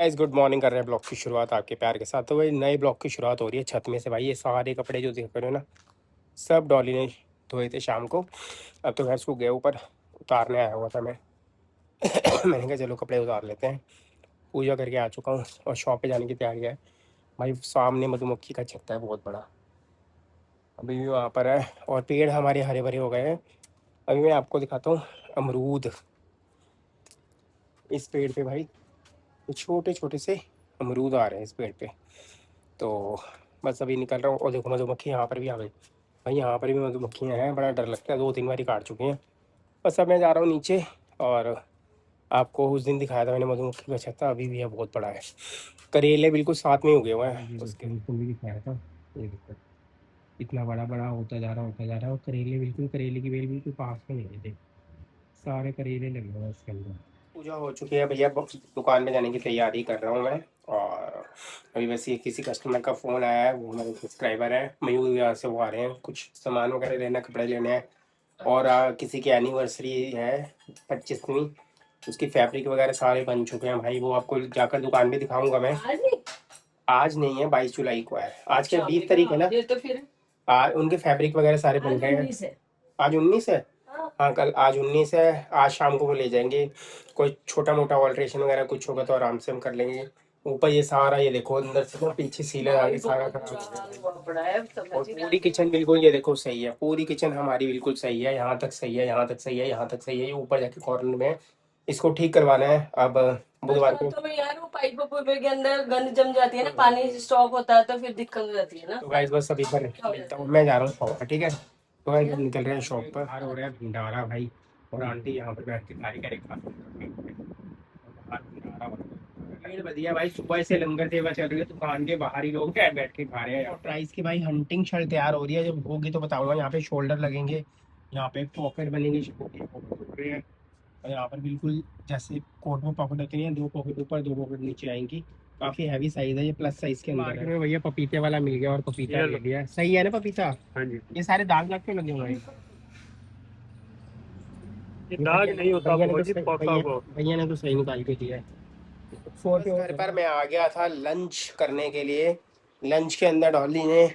Guys good morning. कर रहे हैं ब्लॉग की शुरुआत आपके प्यार के साथ। तो भाई नए ब्लॉग की शुरुआत हो रही है छत में से। भाई ये सारे कपड़े जो देख रहे हो ना, सब डॉली ने धोए थे शाम को। अब तो खैर सूख गए, ऊपर उतारने आया हुआ था मैं। मैंने कहा चलो कपड़े उतार लेते हैं। पूजा करके आ चुका हूँ और शॉप पे जाने की तैयारी है। भाई सामने मधुमक्खी का छत्ता है बहुत बड़ा, अभी भी वहाँ पर है। और पेड़ हमारे हरे भरे हो गए हैं। अभी मैं आपको दिखाता हूँ अमरूद। इस पेड़ पे भाई छोटे छोटे से अमरूद आ रहे हैं इस पेड़ पे। तो बस अभी निकल रहा हूँ। और देखो मधुमक्खी यहाँ पर भी आ गई। भाई यहाँ पर भी मधुमक्खियाँ हैं, बड़ा डर लगता है, 2-3 बार काट चुकी हैं। बस अब मैं जा रहा हूँ नीचे। और आपको उस दिन दिखाया था मैंने मधुमक्खी का छत्ता, अभी भी है, बहुत बड़ा है। करेले बिल्कुल साथ में ही उगे हुए हैं उसके, बिल्कुल भी दिखाया था। ये देखो इतना बड़ा बड़ा होता जा रहा है। और करेले बिल्कुल, करेले की बेल बिल्कुल पास में नहीं है। सारे करेले लगे हुए हैं इसके अंदर। पूजा हो चुकी है भैया, दुकान पे जाने की तैयारी कर रहा हूँ मैं। और अभी वैसे किसी कस्टमर का फ़ोन आया है, वो मेरे सब्सक्राइबर है मयूर, यहाँ से वो आ रहे हैं, कुछ सामान वगैरह लेना, कपड़े लेने हैं। और किसी की एनिवर्सरी है 25वीं, उसकी फैब्रिक वगैरह सारे बन चुके हैं भाई। वो आपको जाकर दुकान पे दिखाऊंगा मैं। आज नहीं है, 22 जुलाई को है। आज क्या 20 तारीख है ना, तो फिर आज उनके फैब्रिक वगैरह सारे बन गए हैं। आज 19 है। हाँ कल आज 19 है। आज शाम को वो ले जाएंगे। कोई छोटा मोटा ऑल्ट्रेशन वगैरह कुछ होगा तो आराम से हम कर लेंगे। ऊपर ये सारा, ये देखो अंदर से ना पीछे सीलर आगे सारा खराब है। और पूरी किचन बिल्कुल, ये देखो सही है, पूरी किचन हमारी बिल्कुल सही है। यहाँ तक सही है, यहाँ तक सही है, यहाँ तक सही है। ये ऊपर जाके कॉर्नर में है, इसको ठीक करवाना है अब बुधवार को। तो यार वो पाइप के अंदर गंद जम जाती है ना, पानी स्टॉक होता है तो फिर दिक्कत हो जाती है ना। तो गाइस बस अभी पर मिलता हूँ, मैं जा रहा हूँ शॉप पर, ठीक है। तो गाइस हम निकल रहे हैं शॉप पर। बाहर हो रहा है भंडारा भाई, और आंटी यहाँ पर बैठ के खाई करे खा। बाहर भंडारा हो रहा है, भीड़ बढ़िया भाई। सुबह से लंगर सेवा चल रही है, दुकान के बाहर ही लोग बैठ के खा रहे हैं। और प्राइस की भाई हंटिंग शर्ट तैयार हो रही है, जब होगी तो बताऊंगा। यहाँ पे शोल्डर लगेंगे, यहाँ पे पॉकेट बनेगी, और यहाँ पर बिल्कुल जैसे कोट में पॉकेट होती है, 2 पॉकेट ऊपर 2 पॉकेट नीचे आएंगी। काफी हैवी साइज है ये, प्लस साइज के अंदर मार्केट में भैया पपीते वाला मिल गया, और पपीता ले लिया। सही है ना पपीता? हाँ जी। ये सारे दाग लग के लगे हुए हैं। ये दाग नहीं होता, भैया ने तो सही निकाल के दिया है। घर पर मैं आ गया था लंच करने के लिए। लंच के अंदर डॉली ने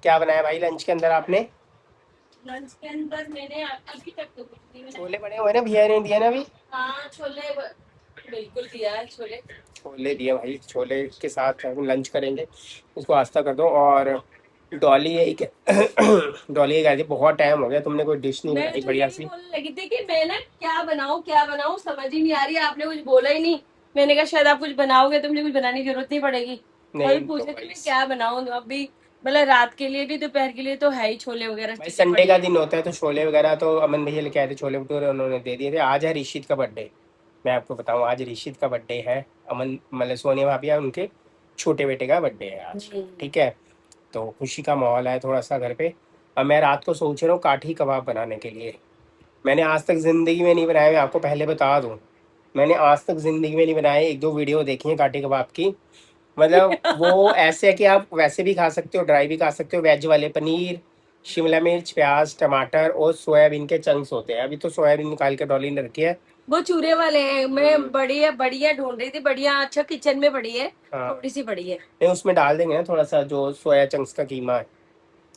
क्या बनाया भाई? लंच के अंदर आपने? लंच के अंदर मैंने अभी तक तो कुछ नहीं बनाया। छोले बने हुए ना, भैया ने दिया ना अभी? हाँ छोले बिल्कुल दिया है, छोले छोले दिया भाई। छोले के साथ हम लंच करेंगे। इसको आस्था कर दो। और डॉली यही डॉली ये कह रही थी बहुत टाइम हो गया तुमने कोई डिश नहीं बनाई बढ़िया सी। बोलने लगी थी कि मैं ना क्या बनाऊं समझ ही नहीं आ रही है। आपने कुछ बोला ही नहीं। मैंने कहा शायद आप कुछ बनाओगे तो मुझे कुछ बनाने की जरूरत नहीं पड़ेगी। नहीं पूछे तो मैं क्या बनाऊं अभी, मतलब रात के लिए भी दोपहर के लिए तो है ही छोले वगैरह। भाई संडे का दिन होता है तो छोले वगैरह तो अमन भैया लेके आए थे, छोले भटूरे उन्होंने दे दिए थे। आज है ऋषित का बर्थडे, मैं आपको बताऊं आज ऋषित का बर्थडे है। अमन मतलब सोनिया भाभी है, उनके छोटे बेटे का बर्थडे है आज, ठीक है। तो खुशी का माहौल है थोड़ा सा घर पे। अब मैं रात को सोच रहा हूँ काठी कबाब बनाने के लिए। मैंने आज तक ज़िंदगी में नहीं बनाया, मैं आपको पहले बता दूँ। मैंने आज तक ज़िंदगी में नहीं बनाया। 1-2 वीडियो देखी है काठी कबाब की। मतलब वो ऐसे है कि आप वैसे भी खा सकते हो, ड्राई भी खा सकते हो। वेज वाले पनीर, शिमला मिर्च, प्याज, टमाटर और सोयाबीन के चंक्स होते हैं। अभी तो सोयाबीन निकाल के डॉली ने रखी है, वो चूरे वाले हैं। मैं बढ़िया बढ़िया ढूंढ रही थी, बढ़िया अच्छा किचन में पड़ी है। हाँ। थोड़ी सी पड़ी है, नहीं उसमें डाल देंगे ना थोड़ा सा जो सोया चंक्स का कीमा है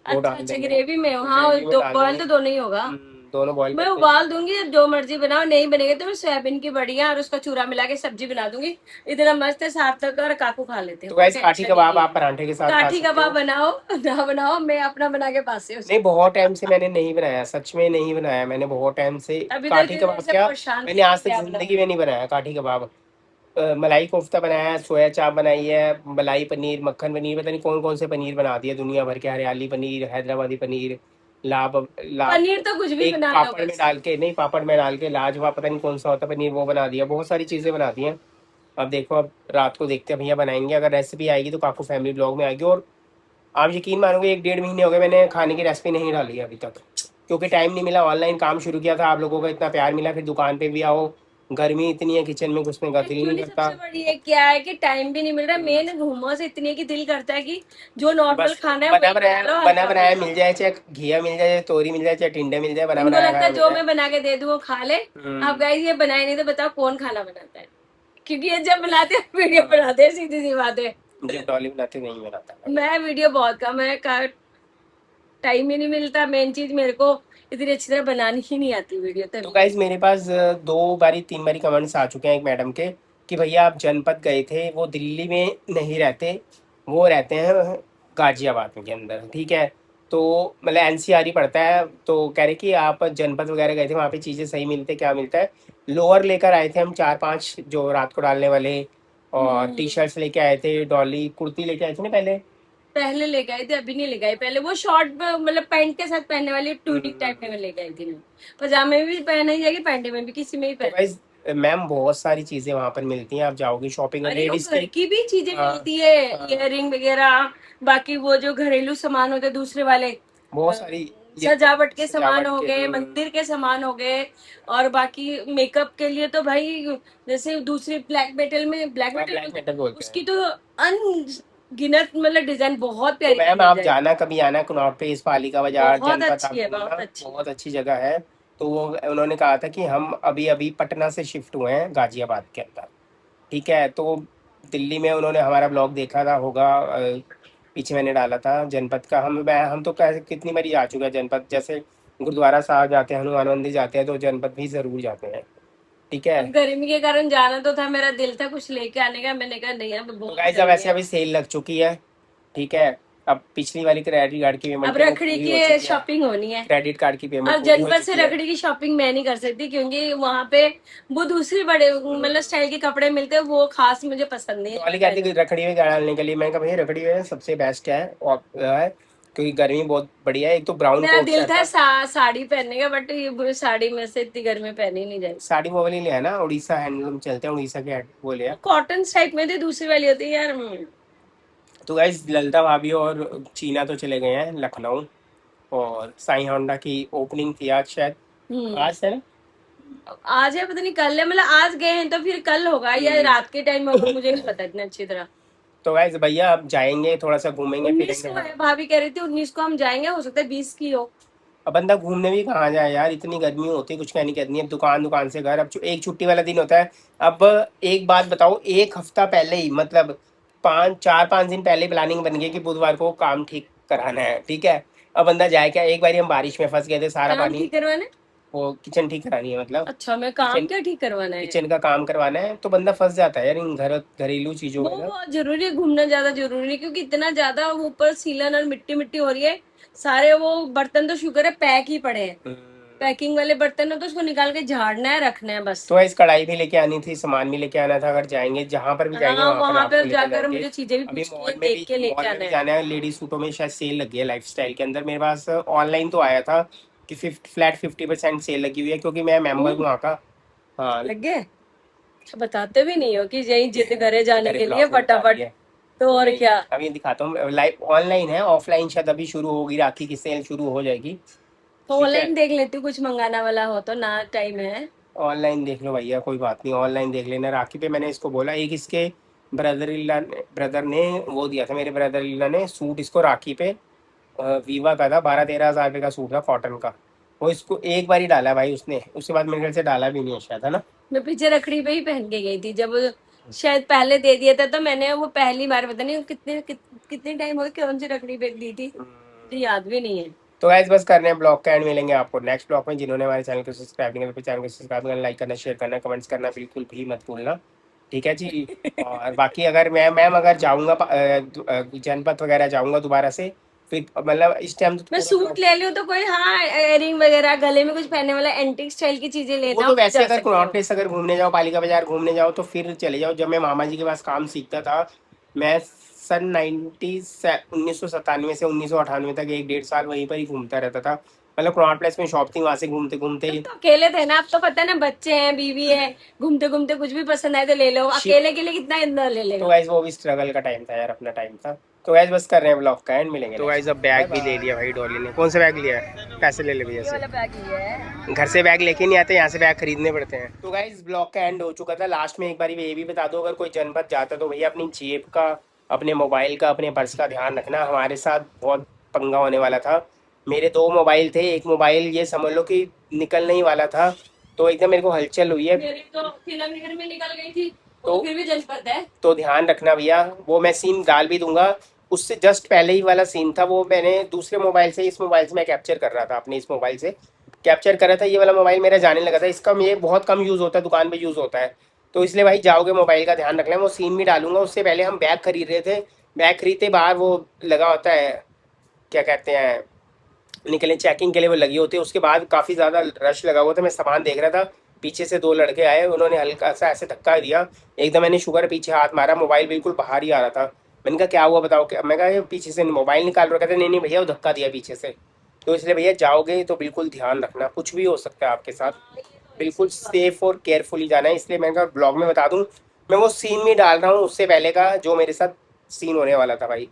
वो डाल देंगे। अच्छा ग्रेवी में, हाँ बॉयल तो दोनों ही होगा। दोनों बॉयल मैं उबाल दूंगी, जो मर्जी बनाओ। नहीं बनेगा तो मैं सोयाबीन की बढ़िया और उसका चूरा मिला के सब्जी बना दूंगी। इतना मस्त है, सार्थक और काकू खा लेते हैं। तो गाइस काठी कबाब आप परांठे के साथ काठी कबाब बनाओ ना बनाओ, मैं अपना बना के पास से। नहीं बहुत टाइम से मैंने नहीं बनाया, सच में नहीं बनाया मैंने बहुत टाइम से काठी कबाब। क्या मैंने आज तक जिंदगी में नहीं बनाया काठी कबाब। मलाई कोफ्ता बनाया है, सोया चाप बनाई है, मलाई पनीर, मक्खन पनीर, पता नहीं कौन कौन से पनीर बना दिए दुनिया भर के। हरियाली पनीर, हैदराबादी पनीर, लाभ पनीर तो कुछ भी बना लो, पापड़ में डाल के, नहीं पापड़ में डाल के लाजवाब पता नहीं कौन सा होता पनीर, वो बना दिया। बहुत सारी चीज़ें बना दी हैं। अब देखो, अब रात को देखते हैं भैया बनाएंगे। अगर रेसिपी आएगी तो काकू फैमिली ब्लॉग में आएगी। और आप यकीन मानोगे 1-1.5 महीने हो गए मैंने खाने की रेसिपी नहीं डाली है अभी तक, क्योंकि टाइम नहीं मिला। ऑनलाइन काम शुरू किया था, आप लोगों का इतना प्यार मिला, फिर दुकान पे भी आओ, गर्मी इतनी है किचन में घुसने का दिल नहीं करता। सबसे बड़ी है क्या है कि टाइम भी नहीं मिल रहा। मेन घूमो से इतनी की दिल करता है कि जो नॉर्मल खाना है बना बनाया मिल जाए, चाहे घिया मिल जाए, तोरी मिल जाए, चाहे टिंडे मिल जाए, बना बनाया लगता है जो मैं बना के दे दूँ वो खा ले। आप गाइस ये बनाए नहीं तो बताओ कौन खाना बनाता है? क्योंकि ये जब बनाते हैं वीडियो बनाते हैं, सीधी सी बात है। जब डॉली बनाते नहीं बनाता मैं वीडियो बहुत कम है, टाइम ही नहीं मिलता। मेन चीज मेरे को इतनी अच्छी तरह बनानी ही नहीं आती वीडियो। तो गाइज मेरे पास 2 बारी 3 बारी कमेंट्स आ चुके हैं एक मैडम के कि भैया आप जनपद गए थे, वो दिल्ली में नहीं रहते, वो रहते हैं गाजियाबाद में के अंदर, ठीक है। तो मतलब एनसीआर ही पड़ता है, तो कह रहे कि आप जनपद वगैरह गए थे, वहाँ पे चीज़ें सही मिलती है, क्या मिलता है। लोअर लेकर आए थे हम 4-5 जो रात को डालने वाले, और टी शर्ट्स लेके आए थे, डॉली कुर्ती लेके आए थे ना पहले। पहले लेके आई थी, अभी नहीं लेके आई। पहले वो शॉर्ट मतलब पैंट के साथ पहनने वाली टूनिक टाइप में लेके आई थी मैं। पजामे में भी पहना ही जाएगी, पैंट में भी, किसी में भी तो पहन। गाइज मैम बहुत सारी चीज़ें वहाँ पर मिलती हैं, आप जाओगे शॉपिंग अरे वो लेडीज़ घर की। की भी चीजें हाँ मिलती है, हाँ, इयररिंग वगैरह, बाकी वो जो घरेलू सामान होते हैं दूसरे वाले, बहुत सारी ये सजावट के सामान सजावट हो के। गए, मंदिर के सामान हो गए, और बाकी मेकअप के लिए तो भाई जैसे दूसरी ब्लैक मेटल में, ब्लैक हाँ मेटल ब्लैक मेटल बोलते हैं। उसकी तो अनगिनत मतलब डिजाइन बहुत तो प्यारी मैम प्यारी आप डिजाइन। जाना, कभी आना कनॉट प्लेस, पालिका बाजार, बहुत जनपद, आप अच्छी है, घूमना, बहुत अच्छी है। बहुत अच्छी जगह है। तो वो उन्होंने कहा था कि हम अभी अभी पटना से शिफ्ट हुए हैं गाजियाबाद के अंदर, ठीक है। तो दिल्ली में उन्होंने हमारा ब्लॉग देखा था होगा, पीछे मैंने डाला था जनपद का। हम तो कैसे कितनी बारी जा चुके हैं जनपद, जैसे गुरुद्वारा साहब जाते हैं, हनुमान मंदिर जाते हैं, तो जनपद भी ज़रूर जाते हैं, ठीक है। अब गर्मी के कारण जाना तो था, मेरा दिल था कुछ लेके आने का, मैंने कहा नहीं अब तो बहुत गाइस अब गर्मी ऐसे है। अभी सेल लग चुकी है, ठीक है। अब पिछली वाली क्रेडिट कार्ड की अब पेमेंट है वो रखड़ी पूरी हो की चुकी है, शॉपिंग होनी है। क्रेडिट कार्ड की पेमेंट और पूरी हो जनपद से चुकी है। रखड़ी की शॉपिंग मैं नहीं कर सकती, क्योंकि वहां पे वो दूसरी बड़े मतलब स्टाइल के कपड़े मिलते हैं, वो खास मुझे पसंद नहीं तो है वाली कहती है पहनना। कि रखड़ी में क्या डालने के लिए, मैंने कहा भाई रखड़ी में सबसे बेस्ट है, और है क्योंकि गर्मी बहुत बढ़िया है। एक तो ब्राउन मेरा कोट्स दिल था रहता है। साड़ी पहनने का, बट ये साड़ी में से इतनी गर्मी में पहनी नहीं जाएगी। साड़ी वो वाली लिया है ना, उड़ीसा हैंडलूम चलते हैं, उड़ीसा के वो लिया। वो कॉटन टाइप में थी, दूसरी वाली होती है यार। तो गाइस ललिता भाभी और चीना तो चले गए हैं लखनऊ, और साई होंडा की ओपनिंग थी आज शायद, आज है ना। आज है पता नहीं कल है, मतलब आज गए हैं तो फिर कल होगा या हम्म। रात के टाइम होगा, मुझे नहीं पता इतना अच्छी तरह। तो गाइस भैया अब जाएंगे, थोड़ा सा घूमेंगे 19 फिरेंगे, को हाँ। है, भाभी कह रही थी 19 को हम जाएंगे, हो सकता है 20 की हो। अब बंदा घूमने भी कहाँ जाए यार, इतनी गर्मी होती है, कुछ कहने की नहीं। अब दुकान दुकान से घर, अब एक छुट्टी वाला दिन होता है। अब एक बात बताओ, एक हफ्ता पहले ही, मतलब 5 4 5 दिन पहले प्लानिंग बन गई कि बुधवार को काम ठीक कराना है, ठीक है। अब बंदा जाए क्या, एक बारी हम बारिश में फंस गए थे, सारा काम पानी। ठीक करवाने? वो किचन ठीक करानी है, मतलब अच्छा, मैं काम किचन, क्या ठीक करवाना है? किचन का काम करवाना है, तो बंदा फंस जाता है यार इन घरेलू चीजों वो में ना। बहुत जरूरी है, घूमना ज्यादा जरूरी है, क्योंकि इतना ज्यादा ऊपर सीलन और मिट्टी मिट्टी हो रही है। सारे वो बर्तन तो शुक्र है पैक ही पड़े हैं। पैकिंग वाले बर्तन है तो उसको निकाल के झाड़ना है, रखना है बस। तो इस कढ़ाई भी लेके आनी थी, सामान भी लेके आना था, अगर जाएंगे जहां पर भी जाएंगे हाँ, वहां पर वहां आपको पर लेके जाकर जाएंगे। मुझे चीजें भी अभी पूछ के देख के लेके मॉल में आना भी है। जाना है, लेडी सूटों में शायद सेल लगी है लाइफ स्टाइल के अंदर। मेरे पास ऑनलाइन तो आया था कि फ्लैट 50% सेल लगी हुई है, क्योंकि मैं मेंबर हूँ वहाँ का। हाँ, लग गए? अच्छा, बताते भी नहीं हो कि यही जिद करे जाने अरे के लिए ब्लॉग में बता फटाफट। दिया। तो और नहीं, क्या। अभी दिखाता हूँ लाइव, ऑनलाइन है, ऑफलाइन शायद अभी शुरू होगी, राखी की सेल शुरू हो जाएगी, तो ठीक है। ऑनलाइन देख लेती हूँ, कुछ मंगाना वाला हो तो ना, टाइम है। ऑनलाइन देख लो भैया, कोई बात नहीं, ऑनलाइन देख लेना। राखी पे मैंने इसको बोला, एक इसके ब्रदर ने वो दिया था, मेरे ब्रदर इल्ला ने सूट इसको राखी पे, वीवा का था, 12 13 हज़ार रुपये का सूट था कॉटन का। वो इसको एक बार ही डाला भाई उसने, उसके बाद मेरे ख्याल से डाला भी नहीं है शायद, है ना। मैं पीछे रखड़ी पे ही पहन के गई थी, जब शायद पहले दे दिया था, तो मैंने वो पहली बार, पता नहीं कितने टाइम हो गए कौन सी रखड़ी पे दी थी, मुझे याद भी नहीं है। तो गाइस बस करने हैं ब्लॉग का एंड, मिलेंगे आपको नेक्स्ट ब्लॉग में। जिन्होंने हमारे चैनल को सब्सक्राइब नहीं किया तो चैनल को सब्सक्राइब करना, लाइक करना, शेयर करना, कमेंट्स करना बिल्कुल भी मत भूलना, ठीक है जी। और बाकी अगर मैम अगर जाऊँगा जनपद वगैरह जाऊँगा दोबारा से, फिर मतलब इस टाइम तो मैं पूरा सूट ले लूँ तो कोई, हाँ, इयरिंग वगैरह, गले में कुछ पहनने वाला एंटीक स्टाइल की चीजें वो लेना हो तो फिर वैसे जा अगर सकते कनॉट हो। प्लेस अगर घूमने जाओ, पालिका बाजार घूमने जाओ तो फिर चले जाओ। जब मैं मामा जी के पास काम सीखता था, मैं सन 1997 से 1998 तक 1 1.5 साल वहीं पर ही घूमता रहता था। मतलब कनॉट प्लेस में शॉप थी, वहां से घूमते घूमते तब तो अकेले थे ना, अब तो पता है ना, बच्चे हैं, बीवी है, घूमते घूमते कुछ भी पसंद आए तो ले लो। शिफ्ट। अकेले के लिए कितना इंदौर ले तो लेगा। गाइज वो भी स्ट्रगल का टाइम था यार, अपना टाइम था। तो गाइज बस कर रहे हैं ब्लॉग का एंड, मिलेंगे। तो गाइज अब बैग भी ले लिया भाई डॉली ने। कौन सा बैग लिया है, पैसे ले ले भैया ये से। वाला बैग लिया है। घर से बैग लेके नहीं आते, यहाँ से बैग खरीदने पड़ते हैं। तो गाइज ब्लॉग का एंड हो चुका था। लास्ट में एक बार ये भी बता दो, अगर कोई जनपद जाता तो भैया अपनी जेब का, अपने मोबाइल का, अपने पर्स का ध्यान रखना। हमारे साथ बहुत पंगा होने वाला था। मेरे 2 मोबाइल थे, एक मोबाइल ये समझ लो कि निकलने ही वाला था, तो एकदम मेरे को हलचल हुई है। मेरी तो फिल्म घर में निकल गई थी। तो फिर भी जज पड़ता है। तो ध्यान रखना भैया, वो मैं सीन डाल भी दूंगा। उससे जस्ट पहले ही वाला सीन था, वो मैंने दूसरे मोबाइल से, इस मोबाइल से मैं कैप्चर कर रहा था, अपने इस मोबाइल से कैप्चर कर रहा था। ये वाला मोबाइल मेरा जाने लगा था, इसका ये बहुत कम यूज़ होता है, दुकान पे यूज़ होता है। तो इसलिए भाई जाओगे मोबाइल का ध्यान रखना, वो सीन भी डालूंगा। उससे पहले हम बैग खरीद रहे थे, बैग खरीदते बाहर वो लगा होता है, क्या कहते हैं, निकले चेकिंग के लिए वो लगी होती है। उसके बाद काफ़ी ज़्यादा रश लगा हुआ था, मैं सामान देख रहा था, पीछे से दो लड़के आए, उन्होंने हल्का सा ऐसे धक्का दिया, एकदम मैंने शुगर पीछे हाथ मारा, मोबाइल बिल्कुल बाहर ही आ रहा था। मैंने कहा क्या हुआ बताओ, क्या, मैं कहा ये पीछे से मोबाइल निकाल रहा, कहते नहीं नहीं भैया वो धक्का दिया पीछे से। तो इसलिए भैया जाओगे तो बिल्कुल ध्यान रखना, कुछ भी हो सकता है आपके साथ, बिल्कुल सेफ और केयरफुली जाना है। इसलिए मैंने कहा ब्लॉग में बता दूं, मैं वो सीन भी डाल रहा हूँ उससे पहले का जो मेरे साथ सीन होने वाला था भाई।